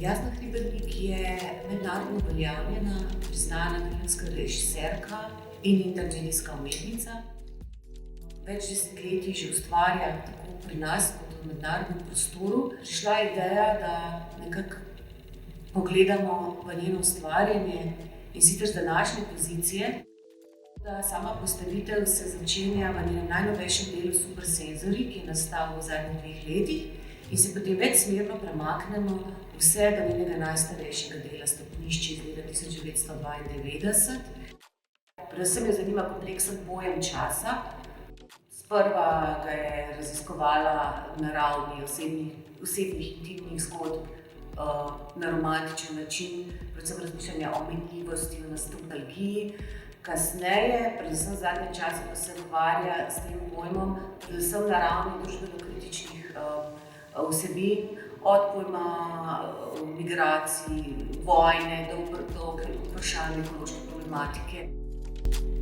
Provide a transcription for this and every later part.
Jasna Hribernik je mednarodno uveljavljena, priznana filmska režiserka in intermedijska umetnica. Več desetletij že ustvarja tako pri nas kot v mednarodnem prostoru. Prišla je ideja, da nekako pogledamo v njeno ustvarjanje in sicer z današnje pozicije. Sama postavitev se začenja v njenem najnovejšem delu Supersenzori, ki je nastal v zadnjih 2 letih in se potem večsmerno premaknemo vse do njenega najstarejšega dela Stopnišče iz leta 1992. Predvsem jo zanima kompleksen pojem časa. Sprva ga je raziskovala na ravni osebnih intimnih zgodb, na romantičen način, predvsem razmišljanja o minljivosti, o nostalgiji. Kasneje, predvsem zadnje čase, pa se ukvarja s tem pojmom, predvsem na ravni družbeno-kritičnih vsebin, od pojma migracij, vojne do vprašanj ekološke problematike.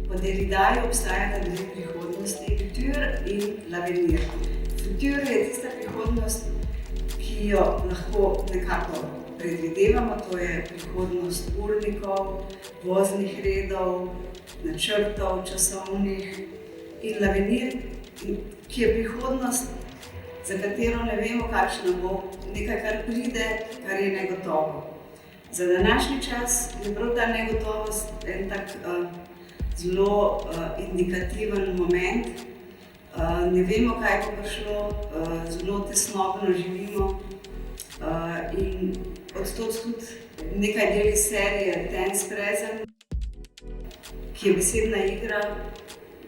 Po Derridaju obstajata 2 prihodnosti, futur in l'avenir. Futur je tista prihodnost, ki jo lahko nekako predvidevamo, to je prihodnost urnikov, voznih redov, načrtov časovnih, in l'avenir, ki je prihodnost, za katero ne vemo, kakšna bo, nekaj, kar pride, kar je negotovo. Za današnji čas je prav ta negotovost en tak zelo indikativen moment. Ne vemo, kaj bo prišlo, zelo tesnobno živimo in odtot tudi nekaj del iz serije Tense Present, ki je besedna igra,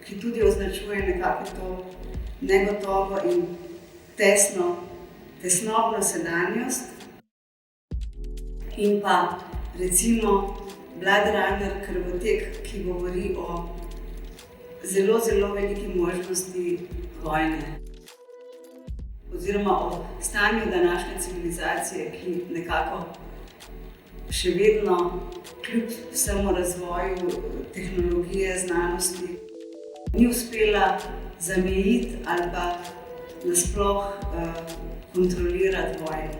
ki tudi označuje nekako to negotovo in tesnobno sedanjost. In pa recimo Blade Runner, Krvotek, ki govori o zelo, zelo veliki možnosti vojne. Oziroma o stanju današnje civilizacije, ki nekako še vedno, kljub vsemu razvoju tehnologije, znanosti, ni uspela zamejiti ali pa nasploh kontrolirati vojne.